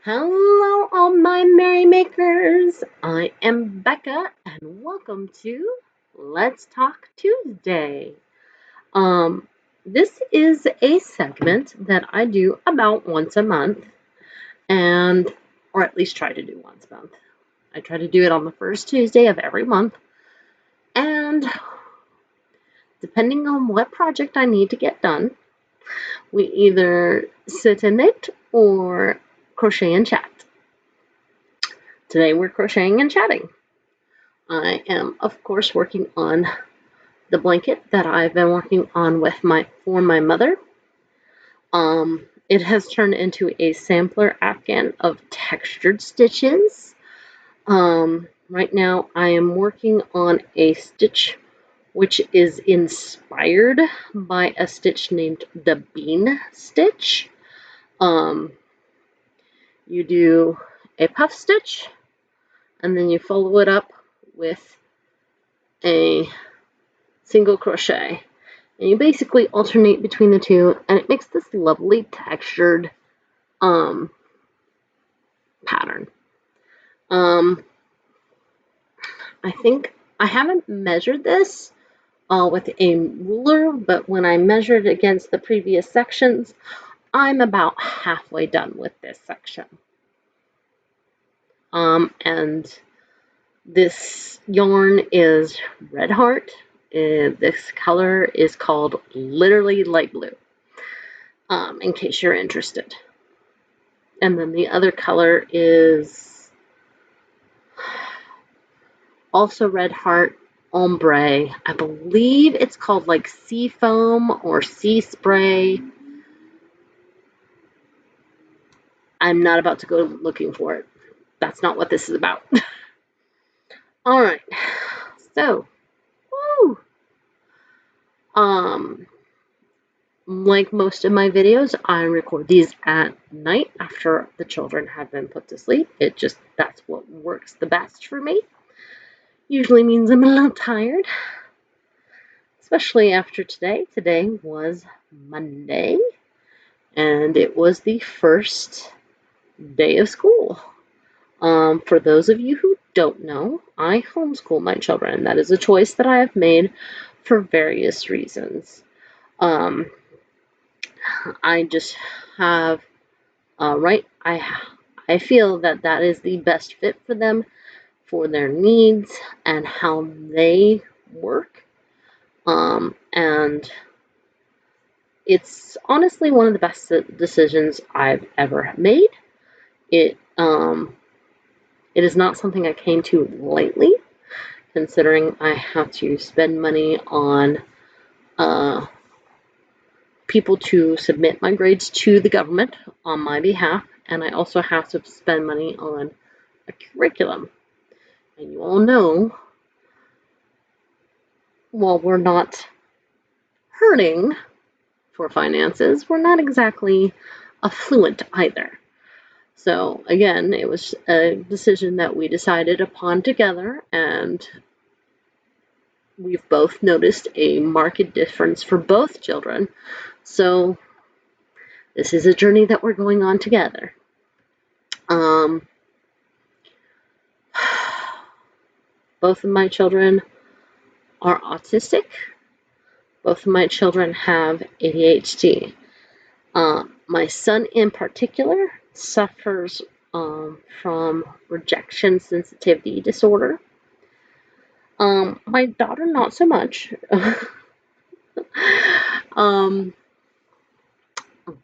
Hello, all my merrymakers. I am Becca, and welcome to Let's Talk Tuesday. This is a segment that I do about once a month, or at least try to do once a month. I try to do it on the first Tuesday of every month, and depending on what project I need to get done, we either sit and knit or crochet and chat. Today we're crocheting and chatting. I am, of course, working on the blanket that I've been working on for my mother. It has turned into a sampler afghan of textured stitches. Right now I am working on a stitch which is inspired by a stitch named the bean stitch. You do a puff stitch and then you follow it up with a single crochet, and you basically alternate between the two, and it makes this lovely textured pattern. I think I haven't measured this with a ruler, but when I measured against the previous sections, I'm about halfway done with this section. And this yarn is Red Heart. This color is called literally light blue, in case you're interested. And then the other color is also Red Heart Ombre. I believe it's called like Sea Foam or Sea Spray. I'm not about to go looking for it. That's not what this is about. All right. So, woo. Like most of my videos, I record these at night after the children have been put to sleep. That's what works the best for me. Usually means I'm a little tired, especially after today. Today was Monday, and it was the first day of school. For those of you who don't know, I homeschool my children. That is a choice that I have made for various reasons. I just have I feel that is the best fit for them, for their needs and how they work. And it's honestly one of the best decisions I've ever made. It is not something I came to lightly, considering I have to spend money on people to submit my grades to the government on my behalf, and I also have to spend money on a curriculum. And you all know, while we're not hurting for finances, we're not exactly affluent either. So again, it was a decision that we decided upon together, and we've both noticed a marked difference for both children. So this is a journey that we're going on together. Both of my children are autistic. Both of my children have ADHD. My son in particular suffers from rejection sensitivity disorder. My daughter not so much.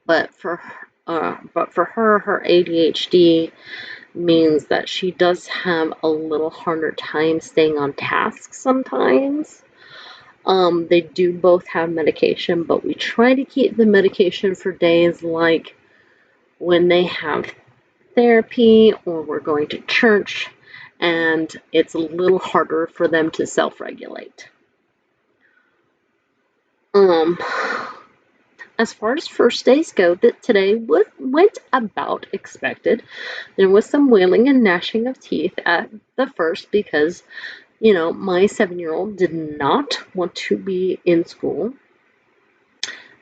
But for her ADHD means that she does have a little harder time staying on task sometimes. They do both have medication, but we try to keep the medication for days like when they have therapy or we're going to church, and it's a little harder for them to self-regulate. As far as first days go, today went about expected. There was some wailing and gnashing of teeth at the first because, my 7-year-old did not want to be in school.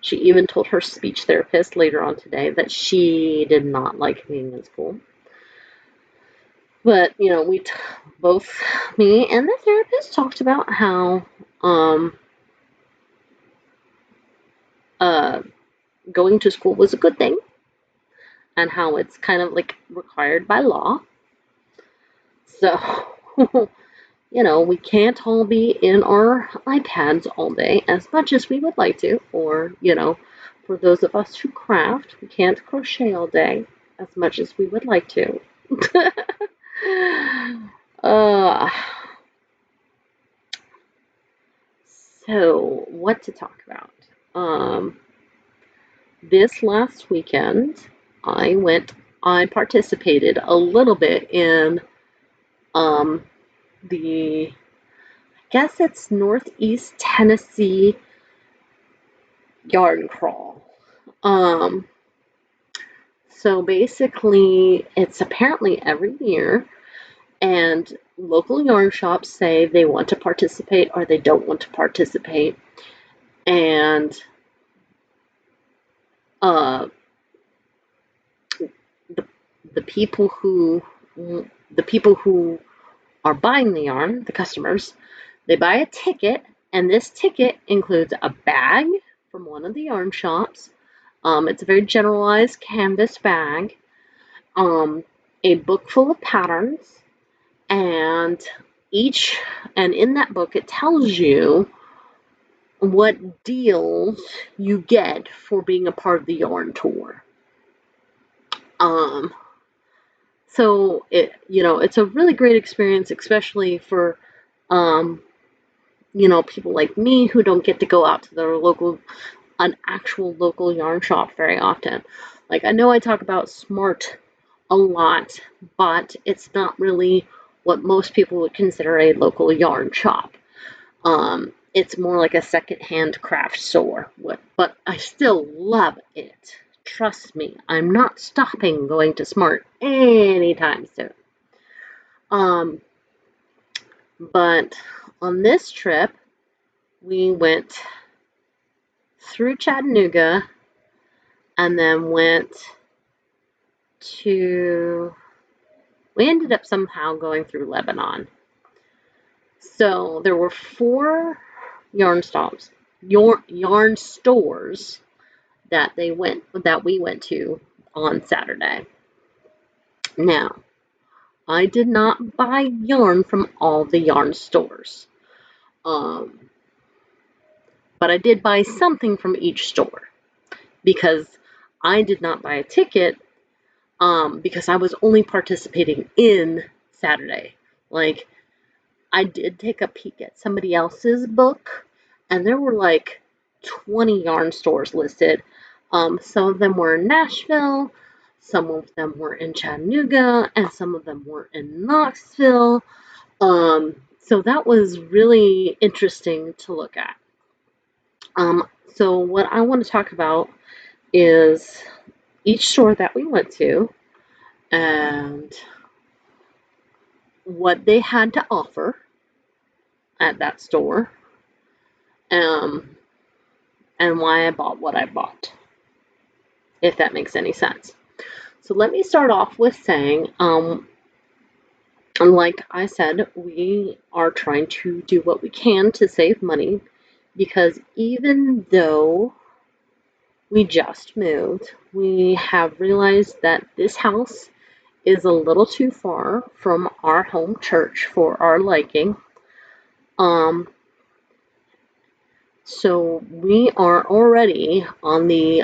She even told her speech therapist later on today that she did not like being in school. But, both me and the therapist talked about how uh, going to school was a good thing and how it's kind of like required by law. So, we can't all be in our iPads all day as much as we would like to, or, for those of us who craft, we can't crochet all day as much as we would like to. uh, so, what to talk about? This last weekend, I participated a little bit in I guess it's Northeast Tennessee yarn crawl. So basically, it's apparently every year, and local yarn shops say they want to participate or they don't want to participate, and uh, the the people who the people who are buying the yarn, the customers, they buy a ticket, and this ticket includes a bag from one of the yarn shops. It's a very generalized canvas bag, a book full of patterns, and in that book it tells you what deals you get for being a part of the yarn tour. So it's a really great experience, especially for people like me who don't get to go out to an actual local yarn shop very often. Like, I know I talk about Smart a lot, but it's not really what most people would consider a local yarn shop. It's more like a secondhand craft store, but I still love it. Trust me, I'm not stopping going to Smart anytime soon. But on this trip, we went through Chattanooga and then we ended up somehow going through Lebanon. So there were 4 yarn stores that we went to on Saturday. Now, I did not buy yarn from all the yarn stores, but I did buy something from each store because I did not buy a ticket because I was only participating in Saturday. Like, I did take a peek at somebody else's book, and there were like 20 yarn stores listed. Some of them were in Nashville, some of them were in Chattanooga, and some of them were in Knoxville. So that was really interesting to look at. So what I want to talk about is each store that we went to and what they had to offer at that store, and why I bought what I bought, if that makes any sense. So let me start off with saying, like I said, we are trying to do what we can to save money, because even though we just moved, we have realized that this house is a little too far from our home church for our liking. So we are already on the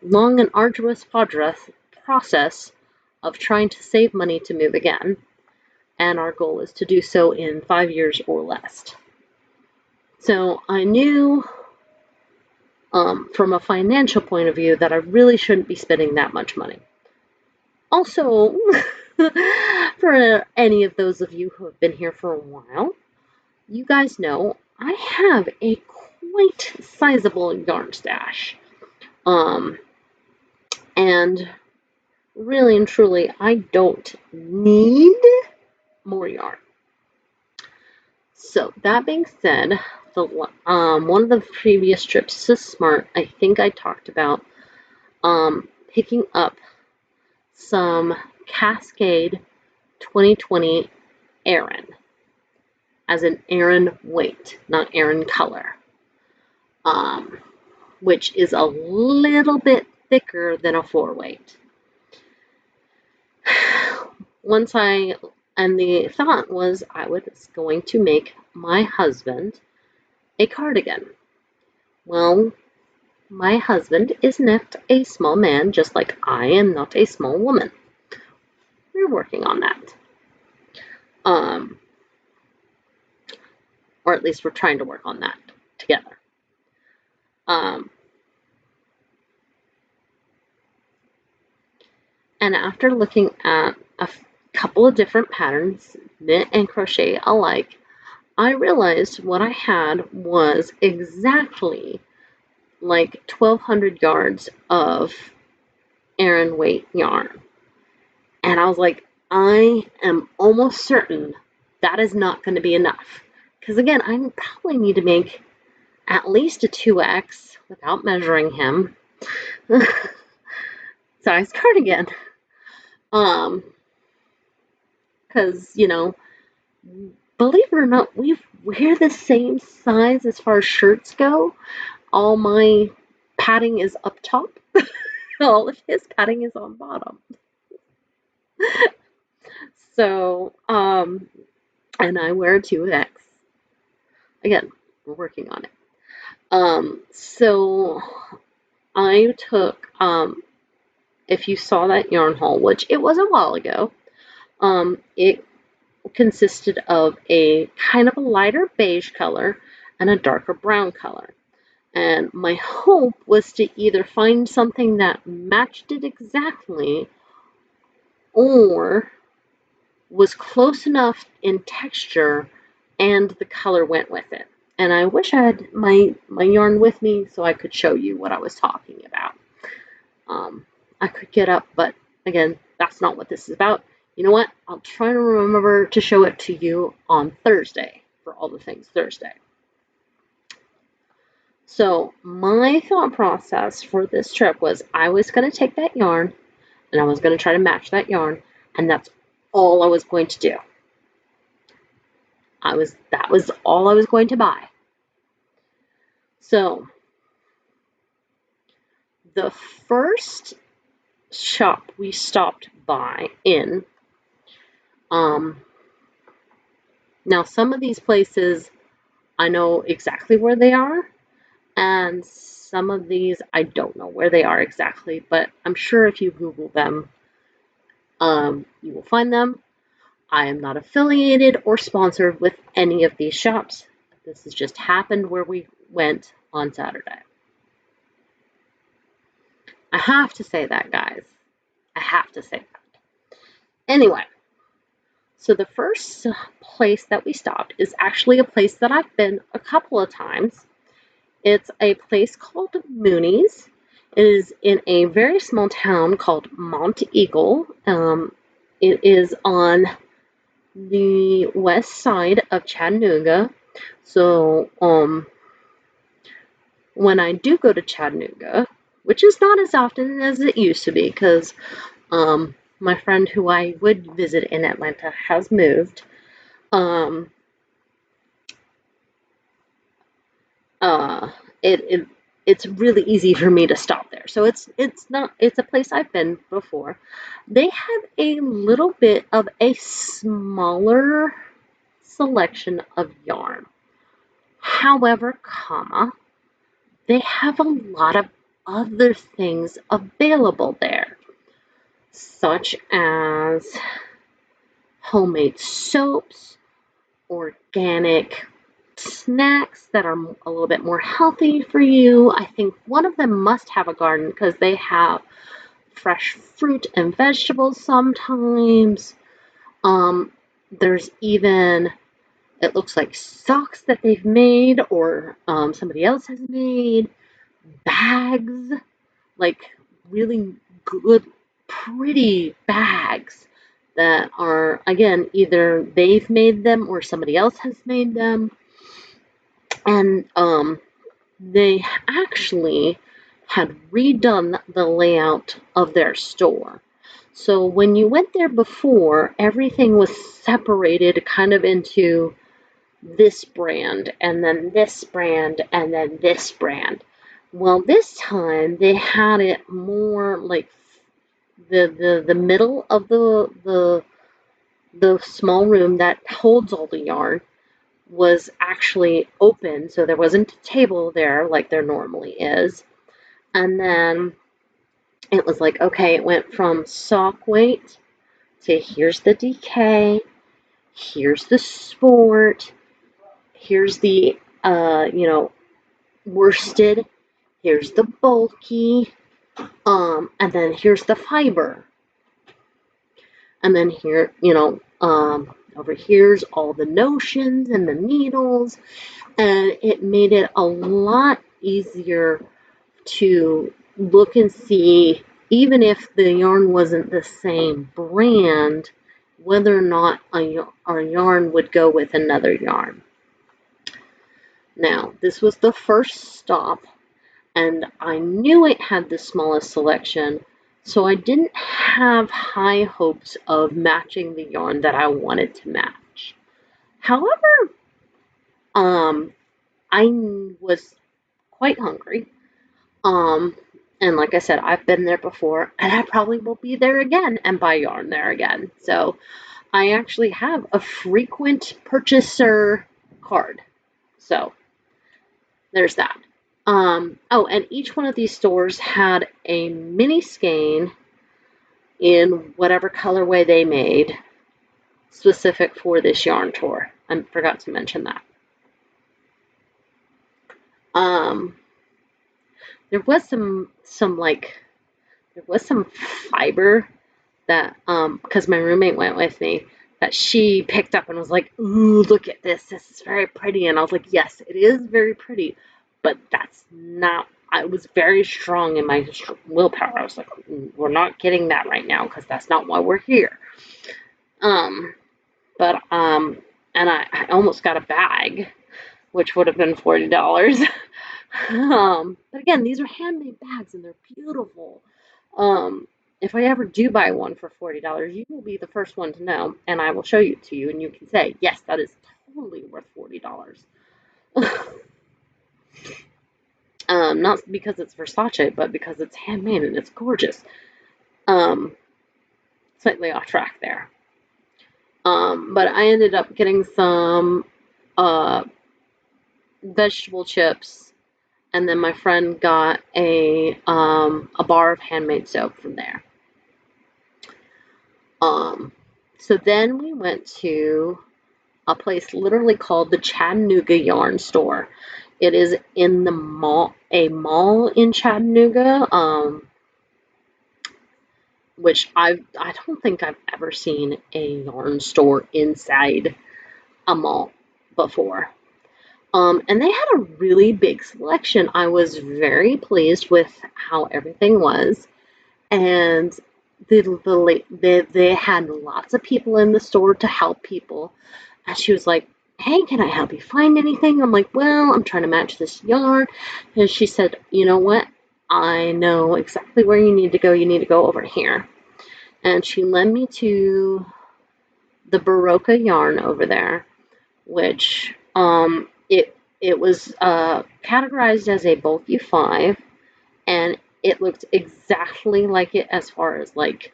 long and arduous process of trying to save money to move again, and our goal is to do so in 5 years or less. So I knew from a financial point of view that I really shouldn't be spending that much money. Also, for any of those of you who have been here for a while, you guys know I have a quite sizable yarn stash. And really and truly, I don't need more yarn. So that being said, one of the previous trips to Smart, I think I talked about picking up some Cascade 2020 Aran, as an Aran weight, not Aran color, um, which is a little bit thicker than a 4 weight. And the thought was I was going to make my husband a cardigan. Well, my husband is not a small man, just like I am not a small woman. We're working on that. Or at least we're trying to work on that together. And after looking at a couple of different patterns, knit and crochet alike, I realized what I had was exactly like 1,200 yards of Aran weight yarn. And I was like, I am almost certain that is not going to be enough. Because again, I probably need to make at least a 2X without measuring him. Size cardigan. Because, believe it or not, we're the same size as far as shirts go. All my padding is up top. All of his padding is on bottom. So, and I wear a 2X. Again, we're working on it. So I took, if you saw that yarn haul, which it was a while ago, it consisted of a kind of a lighter beige color and a darker brown color. And my hope was to either find something that matched it exactly or was close enough in texture and the color went with it. And I wish I had my yarn with me so I could show you what I was talking about. I could get up, but again, that's not what this is about. You know what? I'll try to remember to show it to you on Thursday for all the things Thursday. So my thought process for this trip was I was going to take that yarn and I was going to try to match that yarn, and that's all I was going to do. That was all I was going to buy. So the first shop we stopped by in, now some of these places I know exactly where they are, and some of these I don't know where they are exactly, but I'm sure if you Google them, you will find them. I am not affiliated or sponsored with any of these shops. This has just happened where we went on Saturday. I have to say that, guys. I have to say that. Anyway, so the first place that we stopped is actually a place that I've been a couple of times. It's a place called Mooney's. It is in a very small town called Monteagle. It is on the west side of Chattanooga. So when I do go to Chattanooga, which is not as often as it used to be because my friend who I would visit in Atlanta has moved. It's really easy for me to stop there. So it's a place I've been before. They have a little bit of a smaller selection of yarn. However, they have a lot of other things available there, such as homemade soaps, organic snacks that are a little bit more healthy for you. I think one of them must have a garden because they have fresh fruit and vegetables sometimes. There's even, it looks like socks that they've made or somebody else has made, bags, like really good, pretty bags that are, again, either they've made them or somebody else has made them. And they actually had redone the layout of their store. So when you went there before, everything was separated kind of into this brand and then this brand and then this brand. Well, this time they had it more like the middle of the small room that holds all the yarn was actually open, so there wasn't a table there like there normally is. And then it was like, okay, it went from sock weight to here's the DK, here's the sport, here's the worsted, here's the bulky, and then here's the fiber. And then here, over here's all the notions and the needles, and it made it a lot easier to look and see, even if the yarn wasn't the same brand, whether or not a yarn would go with another yarn. Now, this was the first stop, and I knew it had the smallest selection, so I didn't have high hopes of matching the yarn that I wanted to match. However, I was quite hungry. And like I said, I've been there before, and I probably will be there again and buy yarn there again. So I actually have a frequent purchaser card. So there's that. Oh, and each one of these stores had a mini skein in whatever colorway they made specific for this yarn tour. I forgot to mention that. There was some fiber that because my roommate went with me, that she picked up and was like, "Ooh, look at this! This is very pretty." And I was like, "Yes, it is very pretty, but that's not." I was very strong in my willpower. I was like, "We're not getting that right now because that's not why we're here." And I almost got a bag, which would have been $40. But again, these are handmade bags and they're beautiful. If I ever do buy one for $40, you will be the first one to know, and I will show it to you, and you can say, yes, that is totally worth $40. Not because it's Versace, but because it's handmade and it's gorgeous. Slightly off track there. But I ended up getting some vegetable chips, and then my friend got a bar of handmade soap from there. So then we went to a place literally called the Chattanooga Yarn Store. It is in the mall, a mall in Chattanooga, which I don't think I've ever seen a yarn store inside a mall before. And they had a really big selection. I was very pleased with how everything was, and they had lots of people in the store to help people. And she was like, "Hey, can I help you find anything?" I'm like, "Well, I'm trying to match this yarn." And she said, "You know what? I know exactly where you need to go. You need to go over here." And she led me to the Barocca yarn over there, which it was categorized as a bulky 5, and it looked exactly like it as far as like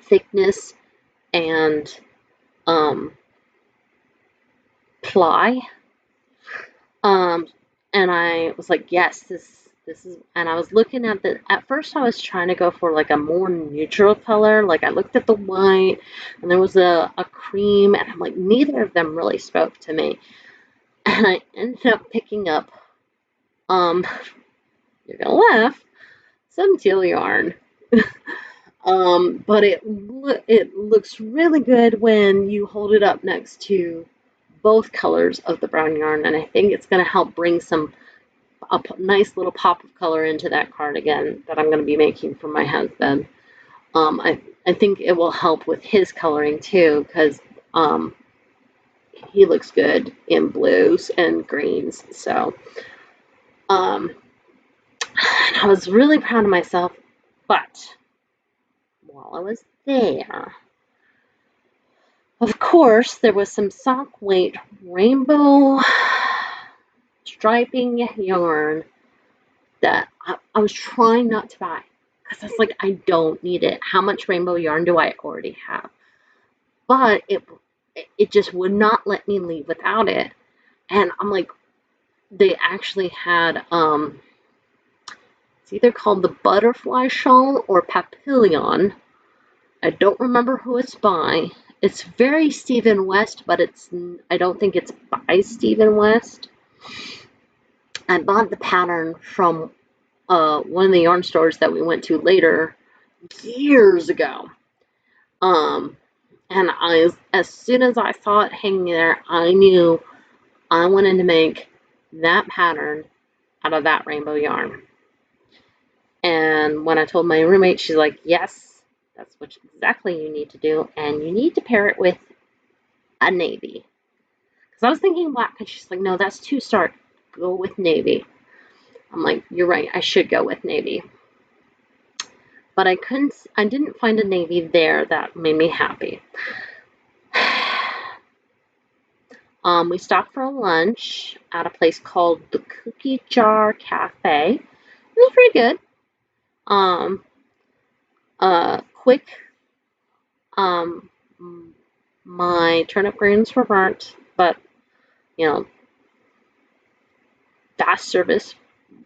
thickness and ply. And I was like, yes, this is, and I was looking at first I was trying to go for like a more neutral color. Like I looked at the white, and there was a cream, and I'm like, neither of them really spoke to me. And I ended up picking up, you're gonna laugh, some teal yarn. But it looks really good when you hold it up next to both colors of the brown yarn, and I think it's going to help bring a nice little pop of color into that cardigan that I'm going to be making for my husband. I think it will help with his coloring too, because um, he looks good in blues and greens. So I was really proud of myself. But while I was there, of course, there was some sock weight rainbow striping yarn that I was trying not to buy because I was like, I don't need it. How much rainbow yarn do I already have? But it just would not let me leave without it. And I'm like, they actually had it's either called the butterfly shawl or papillon. I don't remember who it's by. It's very Stephen West, but I don't think it's by Stephen West. I bought the pattern from one of the yarn stores that we went to later years ago. And as soon as I saw it hanging there, I knew I wanted to make that pattern out of that rainbow yarn. And when I told my roommate, she's like, yes, that's what exactly you need to do. And you need to pair it with a navy. Because I was thinking black, and she's like, no, that's too stark. Go with navy. I'm like, you're right, I should go with navy. But I didn't find a navy there that made me happy. We stopped for lunch at a place called the Cookie Jar Cafe. It was pretty good. Quick. My turnip greens were burnt, but you know, fast service,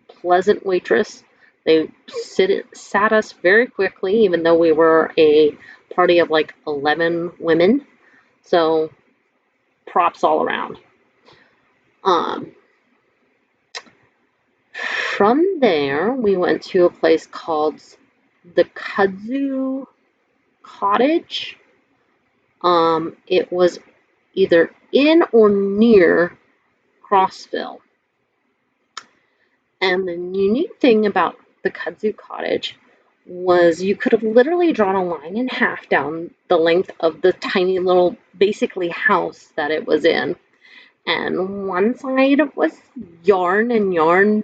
pleasant waitress. They sat us very quickly, even though we were a party of like 11 women. So props all around. From there, we went to a place called the Kudzu Cottage. It was either in or near Crossville. And the unique thing about the Kudzu Cottage was you could have literally drawn a line in half down the length of the tiny little, basically, house that it was in. And one side was yarn and yarn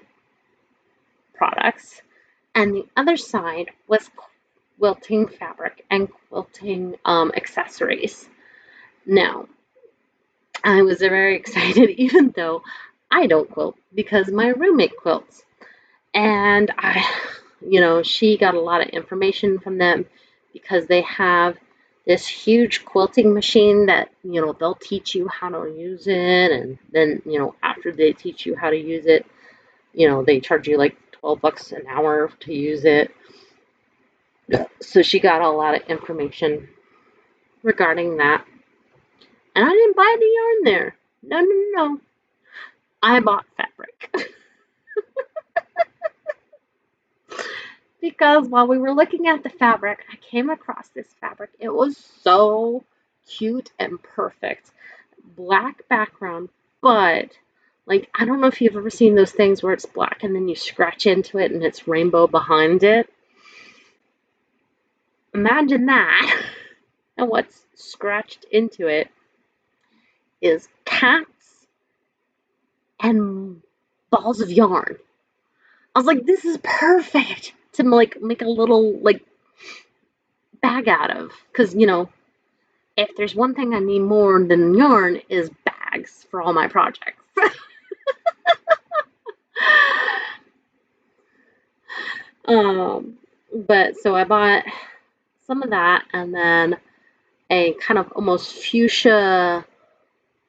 products, and the other side was quilting fabric and quilting accessories. Now, I was very excited, even though I don't quilt, because my roommate quilts. And she got a lot of information from them because they have this huge quilting machine that, they'll teach you how to use it. And then, after they teach you how to use it, they charge you like $12 an hour to use it. So she got a lot of information regarding that. And I didn't buy the yarn there. No. I bought fabric. Because while we were looking at the fabric, I came across this fabric. It was so cute and perfect. Black background, but like, I don't know if you've ever seen those things where it's black and then you scratch into it and it's rainbow behind it. Imagine that. And what's scratched into it is cats and balls of yarn. I was like, this is perfect to like make a little like bag out of, because if there's one thing I need more than yarn is bags for all my projects. But so I bought some of that, and then a kind of almost fuchsia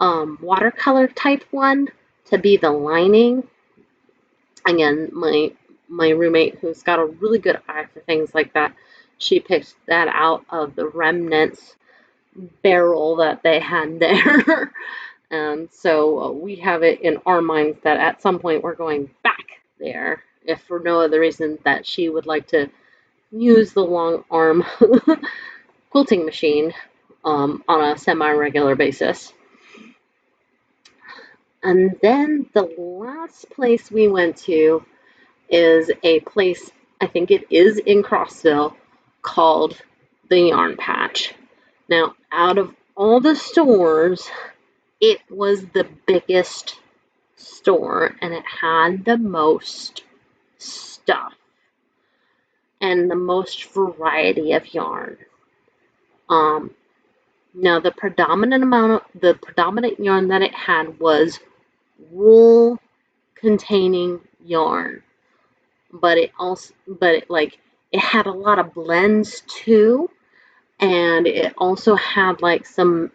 watercolor type one to be the lining. Again, my roommate, who's got a really good eye for things like that, she picked that out of the remnants barrel that they had there. And so we have it in our minds that at some point we're going back there, if for no other reason that she would like to use the long arm quilting machine on a semi-regular basis. And then the last place we went to is a place, I think it is in Crossville, called the Yarn Patch. Now, out of all the stores, it was the biggest store, and it had the most stuff and the most variety of yarn. Now the predominant yarn that it had was wool containing yarn, but it had a lot of blends too, and it also had like some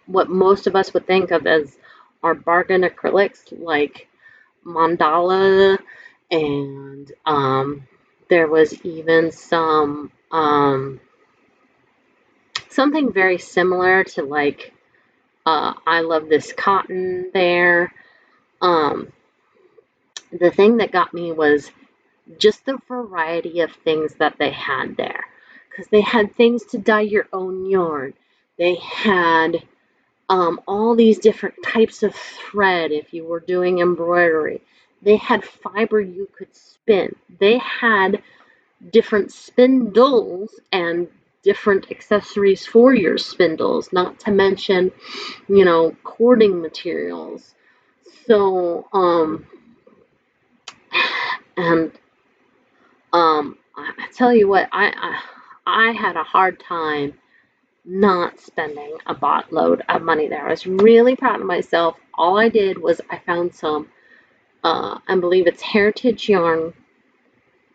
what most of us would think of as our bargain acrylics, like mandala, and there was even some something very similar to like I Love This Cotton there. The thing that got me was just the variety of things that they had there, because they had things to dye your own yarn. They had all these different types of thread if you were doing embroidery. They had fiber you could spin. They had different spindles and different accessories for your spindles, not to mention, cording materials. So, and I tell you what, I had a hard time not spending a boatload of money there. I was really proud of myself. All I did was I found some, I believe it's Heritage yarn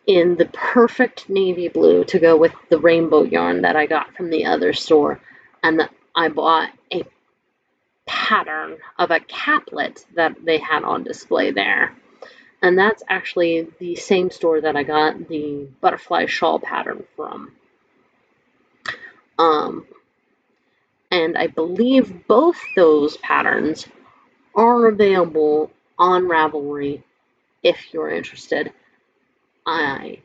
in the perfect navy blue to go with the rainbow yarn that I got from the other store. And I bought a pattern of a caplet that they had on display there. And that's actually the same store that I got the butterfly shawl pattern from. And I believe both those patterns are available on Ravelry if you're interested. I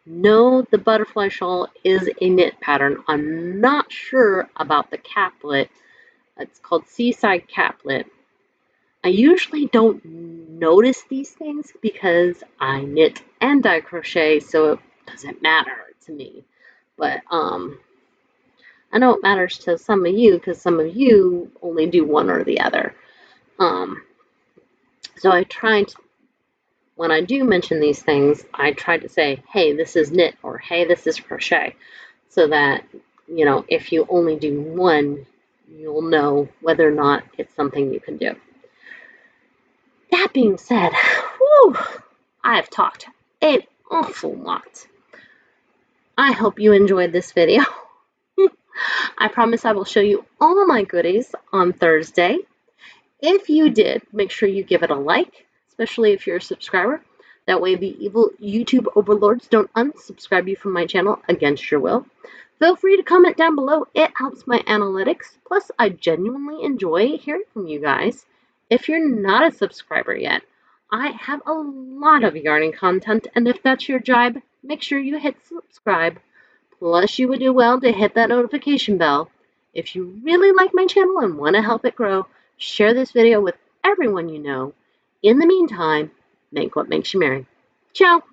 know the butterfly shawl is a knit pattern. I'm not sure about the caplet. It's called Seaside Caplet. I usually don't notice these things because I knit and I crochet, so it doesn't matter to me. But I know it matters to some of you because some of you only do one or the other. So I try to, when I do mention these things, I try to say, hey, this is knit, or hey, this is crochet, so that, if you only do one, you'll know whether or not it's something you can do. That being said, whew, I have talked an awful lot. I hope you enjoyed this video. I promise I will show you all my goodies on Thursday. If you did, make sure you give it a like, especially if you're a subscriber. That way the evil YouTube overlords don't unsubscribe you from my channel against your will. Feel free to comment down below. It helps my analytics. Plus, I genuinely enjoy hearing from you guys. If you're not a subscriber yet, I have a lot of yarning content, and if that's your jibe, make sure you hit subscribe. Plus, you would do well to hit that notification bell. If you really like my channel and want to help it grow, share this video with everyone you know. In the meantime, make what makes you merry. Ciao!